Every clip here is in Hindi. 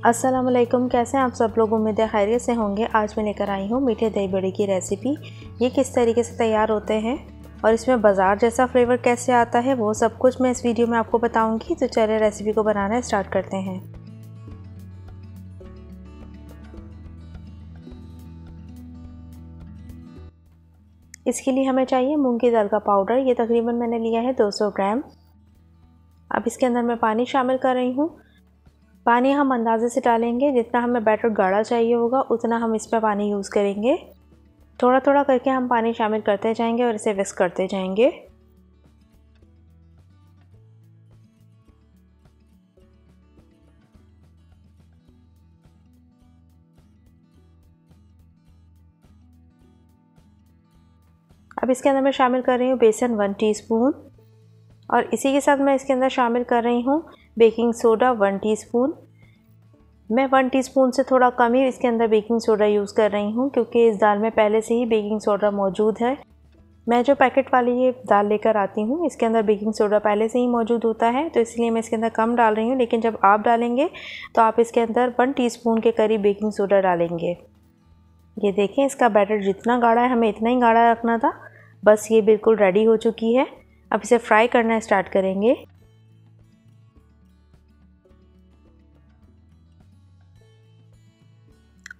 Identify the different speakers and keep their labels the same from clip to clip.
Speaker 1: अस्सलाम वालेकुम, कैसे हैं आप सब लोग। उम्मीद है खैरियत से होंगे। आज मैं लेकर आई हूँ मीठे दही बड़े की रेसिपी। ये किस तरीके से तैयार होते हैं और इसमें बाज़ार जैसा फ्लेवर कैसे आता है वो सब कुछ मैं इस वीडियो में आपको बताऊँगी। तो चलिए रेसिपी को बनाना स्टार्ट करते हैं। इसके लिए हमें चाहिए मूंग की दाल का पाउडर। ये तकरीबन मैंने लिया है 200 ग्राम। अब इसके अंदर मैं पानी शामिल कर रही हूँ। पानी हम अंदाजे से डालेंगे, जितना हमें बैटर गाढ़ा चाहिए होगा उतना हम इसमें पानी यूज़ करेंगे। थोड़ा थोड़ा करके हम पानी शामिल करते जाएंगे और इसे विस्क करते जाएंगे। अब इसके अंदर मैं शामिल कर रही हूँ बेसन 1 टीस्पून और इसी के साथ मैं इसके अंदर शामिल कर रही हूँ बेकिंग सोडा 1 टीस्पून। मैं 1 टीस्पून से थोड़ा कम ही इसके अंदर बेकिंग सोडा यूज़ कर रही हूँ, क्योंकि इस दाल में पहले से ही बेकिंग सोडा मौजूद है। मैं जो पैकेट वाली ये दाल लेकर आती हूँ इसके अंदर बेकिंग सोडा पहले से ही मौजूद होता है, तो इसलिए मैं इसके अंदर कम डाल रही हूँ। लेकिन जब आप डालेंगे तो आप इसके अंदर 1 टीस्पून के करीब बेकिंग सोडा डालेंगे। ये देखें, इसका बैटर जितना गाढ़ा है हमें इतना ही गाढ़ा रखना था। बस ये बिल्कुल रेडी हो चुकी है। अब इसे फ्राई करना स्टार्ट करेंगे।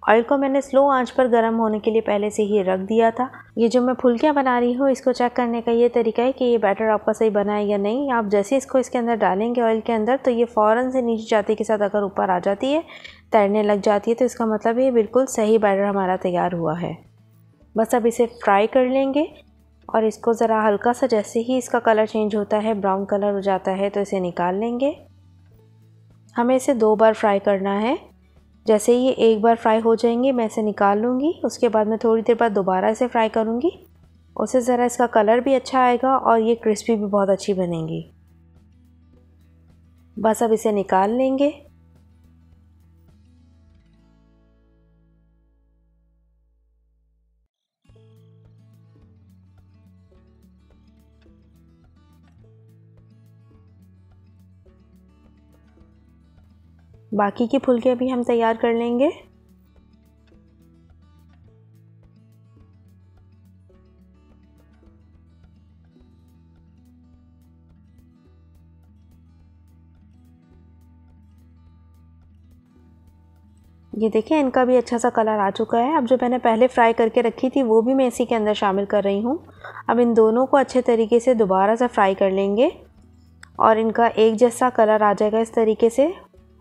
Speaker 1: ऑयल को मैंने स्लो आंच पर गर्म होने के लिए पहले से ही रख दिया था। ये जो मैं फुल्कियाँ बना रही हूँ इसको चेक करने का ये तरीका है कि ये बैटर आपका सही बना है या नहीं। आप जैसे इसको इसके अंदर डालेंगे ऑयल के अंदर तो ये फ़ौरन से नीचे जाते के साथ अगर ऊपर आ जाती है, तैरने लग जाती है, तो इसका मतलब ये बिल्कुल सही बैटर हमारा तैयार हुआ है। बस अब इसे फ्राई कर लेंगे और इसको ज़रा हल्का सा जैसे ही इसका कलर चेंज होता है, ब्राउन कलर हो जाता है, तो इसे निकाल लेंगे। हमें इसे 2 बार फ्राई करना है। जैसे ही ये एक बार फ्राई हो जाएंगे मैं इसे निकाल लूँगी। उसके बाद मैं थोड़ी देर बाद दोबारा इसे फ्राई करूँगी। उससे ज़रा इसका कलर भी अच्छा आएगा और ये क्रिस्पी भी बहुत अच्छी बनेगी। बस अब इसे निकाल लेंगे। बाकी की फुल्कियाँ भी हम तैयार कर लेंगे। ये देखें, इनका भी अच्छा सा कलर आ चुका है। अब जो मैंने पहले फ्राई करके रखी थी वो भी मैं इसी के अंदर शामिल कर रही हूँ। अब इन दोनों को अच्छे तरीके से दोबारा से फ्राई कर लेंगे और इनका एक जैसा कलर आ जाएगा इस तरीके से।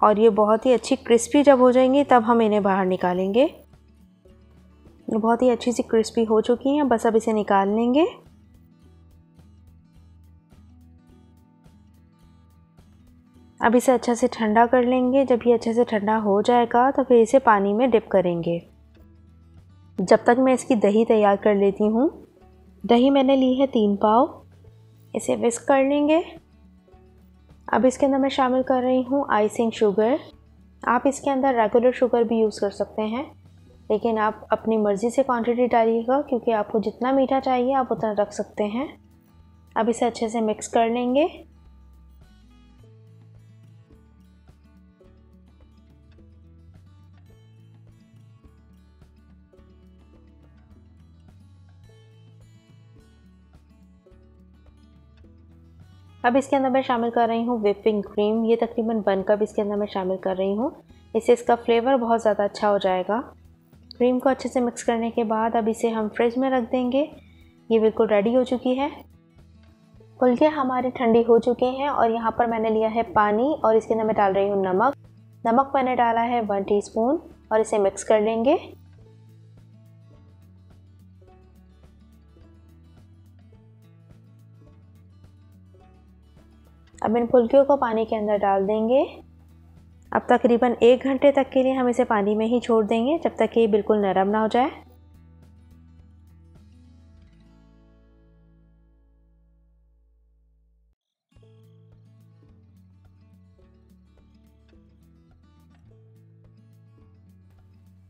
Speaker 1: और ये बहुत ही अच्छी क्रिस्पी जब हो जाएंगी तब हम इन्हें बाहर निकालेंगे। ये बहुत ही अच्छी सी क्रिस्पी हो चुकी हैं। बस अब इसे निकाल लेंगे। अब इसे अच्छा से ठंडा कर लेंगे। जब ये अच्छे से ठंडा हो जाएगा तो फिर इसे पानी में डिप करेंगे। जब तक मैं इसकी दही तैयार कर लेती हूँ। दही मैंने ली है 3 पाव। इसे विस्क कर लेंगे। अब इसके अंदर मैं शामिल कर रही हूँ आइसिंग शुगर। आप इसके अंदर रेगुलर शुगर भी यूज़ कर सकते हैं, लेकिन आप अपनी मर्ज़ी से क्वांटिटी डालिएगा, क्योंकि आपको जितना मीठा चाहिए आप उतना रख सकते हैं। अब इसे अच्छे से मिक्स कर लेंगे। अब इसके अंदर मैं शामिल कर रही हूँ व्हिपिंग क्रीम। ये तकरीबन 1 कप इसके अंदर मैं शामिल कर रही हूँ। इससे इसका फ्लेवर बहुत ज़्यादा अच्छा हो जाएगा। क्रीम को अच्छे से मिक्स करने के बाद अब इसे हम फ्रिज में रख देंगे। ये बिल्कुल रेडी हो चुकी है। फुल्कियाँ हमारी ठंडी हो चुकी हैं और यहाँ पर मैंने लिया है पानी और इसके अंदर मैं डाल रही हूँ नमक। नमक मैंने डाला है 1 टीस्पून और इसे मिक्स कर लेंगे। अब इन फुल्कियों को पानी के अंदर डाल देंगे। अब तकरीबन 1 घंटे तक के लिए हम इसे पानी में ही छोड़ देंगे, जब तक कि ये बिल्कुल नरम ना हो जाए।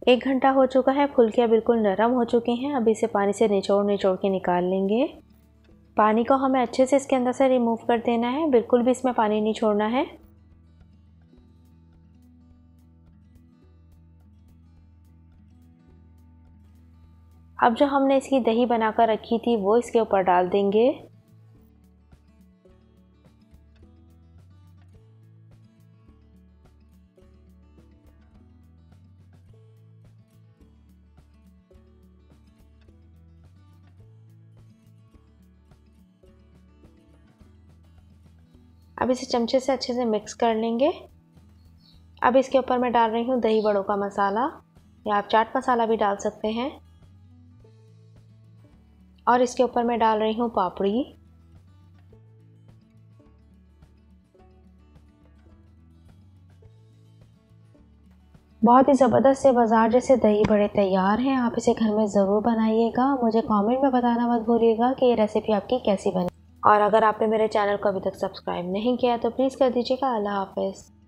Speaker 1: एक घंटा हो चुका है। फुल्कियाँ बिल्कुल नरम हो चुकी हैं। अब इसे पानी से निचोड़ निचोड़ के निकाल लेंगे। पानी को हमें अच्छे से इसके अंदर से रिमूव कर देना है। बिल्कुल भी इसमें पानी नहीं छोड़ना है। अब जो हमने इसकी दही बनाकर रखी थी वो इसके ऊपर डाल देंगे। अब इसे चमचे से अच्छे से मिक्स कर लेंगे। अब इसके ऊपर मैं डाल रही हूँ दही बड़ों का मसाला, या आप चाट मसाला भी डाल सकते हैं। और इसके ऊपर मैं डाल रही हूँ पापड़ी। बहुत ही ज़बरदस्त से बाज़ार जैसे दही बड़े तैयार हैं। आप इसे घर में ज़रूर बनाइएगा। मुझे कमेंट में बताना मत भूलिएगा कि ये रेसिपी आपकी कैसी बनी। और अगर आपने मेरे चैनल को अभी तक सब्सक्राइब नहीं किया तो प्लीज़ कर दीजिएगा। अल्लाह हाफ़िज़।